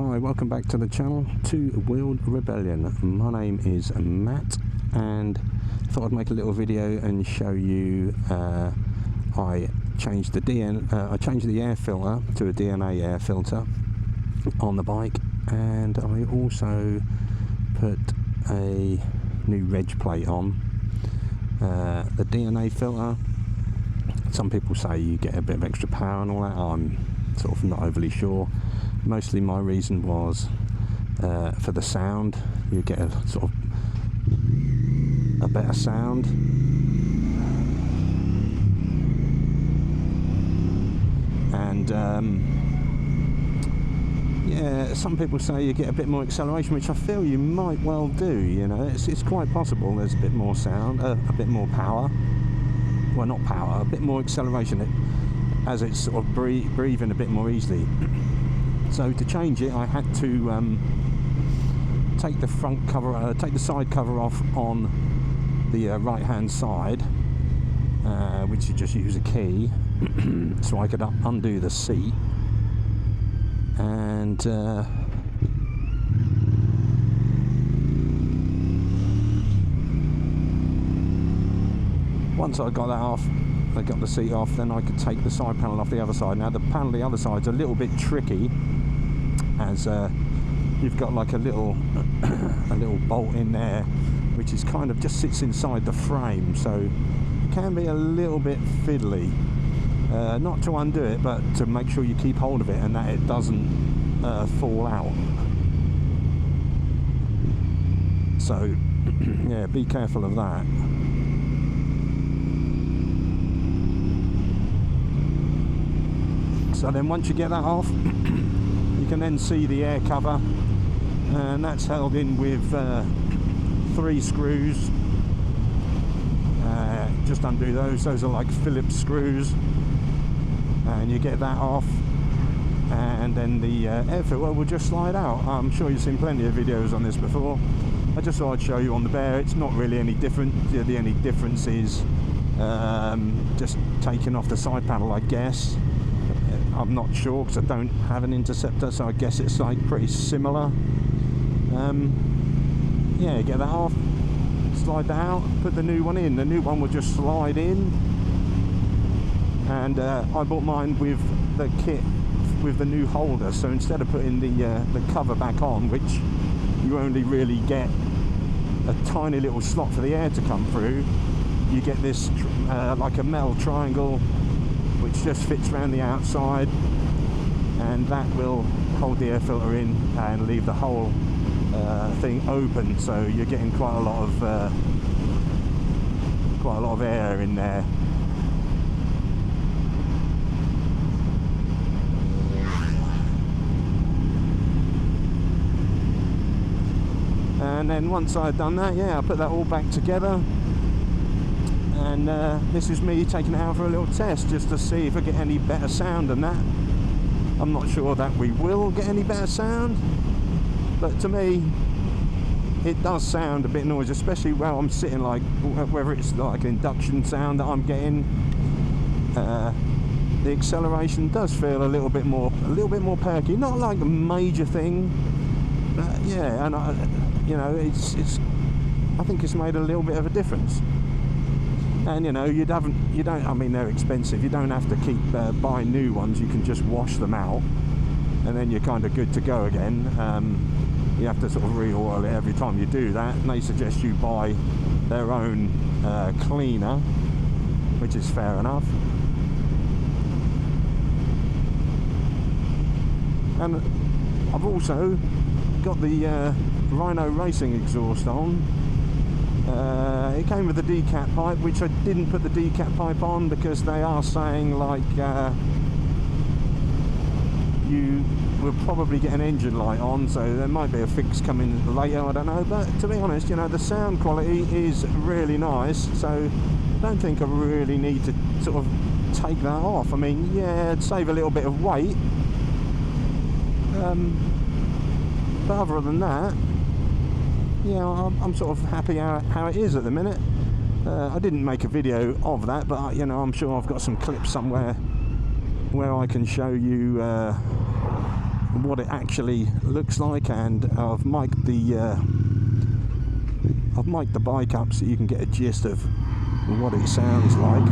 Hi, welcome back to the channel, Two Wheeled Rebellion. My name is Matt and thought I'd make a little video and show you I changed the air filter to a DNA air filter on the bike, and I also put a new reg plate on. The DNA filter, some people say you get a bit of extra power and all that. I'm sort of not overly sure. Mostly my reason was for the sound. You get a sort of a better sound. And yeah, some people say you get a bit more acceleration, which I feel you might well do. You know, it's quite possible there's a bit more sound, a bit more power. Well, not power, a bit more acceleration as it's sort of breathing a bit more easily. So to change it, I had to take the front cover, take the side cover off on the right hand side, which you just use a key, so I could undo the seat. And once I got that off, I got the seat off, then I could take the side panel off the other side. Now the panel on the other side's a little bit tricky, as you've got like a little bolt in there, which is kind of just sits inside the frame, so it can be a little bit fiddly. Not to undo it, but to make sure you keep hold of it and that it doesn't fall out. So yeah, be careful of that. So then once you get that off, you can then see the air cover, and that's held in with 3 screws. Just undo those are like Phillips screws, and you get that off, and then the air filter will just slide out. I'm sure you've seen plenty of videos on this before. I just thought I'd show you on the Bear. It's not really any different. The only difference is just taking off the side panel, I guess. I'm not sure because I don't have an interceptor, so I guess it's like pretty similar. Yeah, get that off, slide that out, put the new one in. The new one will just slide in, and I bought mine with the kit with the new holder, so instead of putting the cover back on, which you only really get a tiny little slot for the air to come through, you get this like a metal triangle which just fits around the outside, and that will hold the air filter in and leave the whole thing open, so you're getting quite a lot of air in there. And then once I'd done that, yeah, I put that all back together. And this is me taking it out for a little test, just to see if I get any better sound than that. I'm not sure that we will get any better sound, but to me it does sound a bit noisy, especially where I'm sitting, like whether it's like induction sound that I'm getting. The acceleration does feel a little bit more perky, not like a major thing, but yeah, and you know, it's I think it's made a little bit of a difference. And you know, you don't, I mean, they're expensive, you don't have to keep buying new ones, you can just wash them out and then you're kind of good to go again. You have to sort of re-oil it every time you do that, and they suggest you buy their own cleaner, which is fair enough. And I've also got the Rhino Racing exhaust on. It came with a decap pipe, which I didn't put the decap pipe on because they are saying like you will probably get an engine light on, so there might be a fix coming later, I don't know. But to be honest, you know, the sound quality is really nice, so I don't think I really need to sort of take that off. I mean, yeah, it'd save a little bit of weight, but other than that, yeah, I'm sort of happy how it is at the minute. I didn't make a video of that, but you know, I'm sure I've got some clips somewhere where I can show you what it actually looks like, and I've mic'd the bike up so you can get a gist of what it sounds like.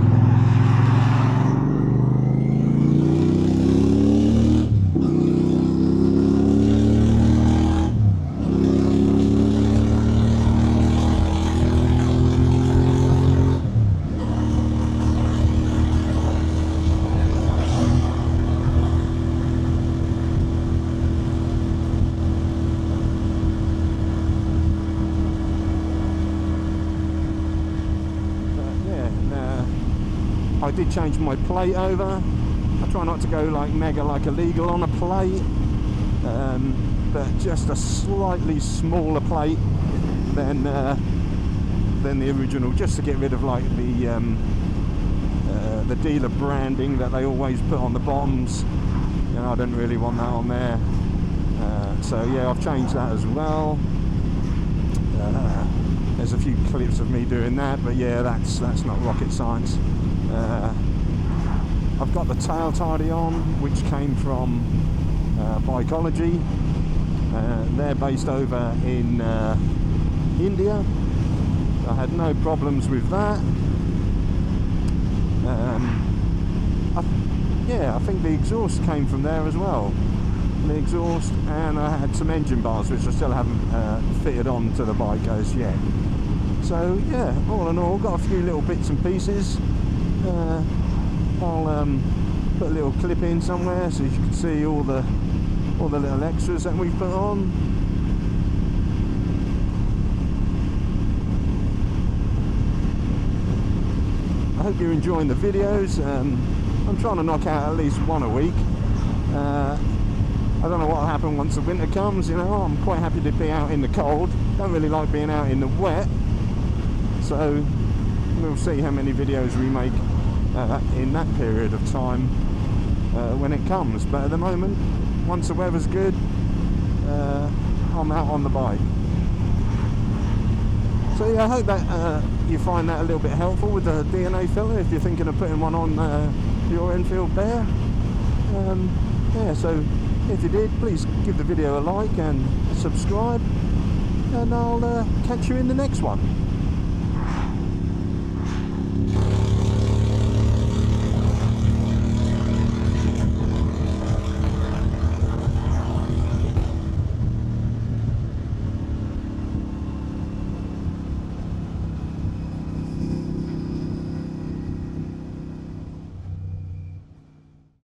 I did change my plate over. I try not to go like mega like illegal on a plate, but just a slightly smaller plate than the original, just to get rid of like the dealer branding that they always put on the bottoms. You know, I don't really want that on there. So yeah, I've changed that as well. There's a few clips of me doing that, but yeah, that's not rocket science. I've got the tail tidy on, which came from Bikeology. They're based over in India. I had no problems with that. I think the exhaust came from there as well. The exhaust, and I had some engine bars which I still haven't fitted on to the bike as yet. So yeah, all in all, got a few little bits and pieces. I'll put a little clip in somewhere so you can see all the little extras that we've put on. I hope you're enjoying the videos. I'm trying to knock out at least one a week. I don't know what will happen once the winter comes. You know, I'm quite happy to be out in the cold. Don't really like being out in the wet. So we'll see how many videos we make in that period of time when it comes. But at the moment, once the weather's good, I'm out on the bike. So yeah, I hope that you find that a little bit helpful with the DNA filter if you're thinking of putting one on your Enfield Bear. Yeah, so if you did, please give the video a like and subscribe, and I'll catch you in the next one.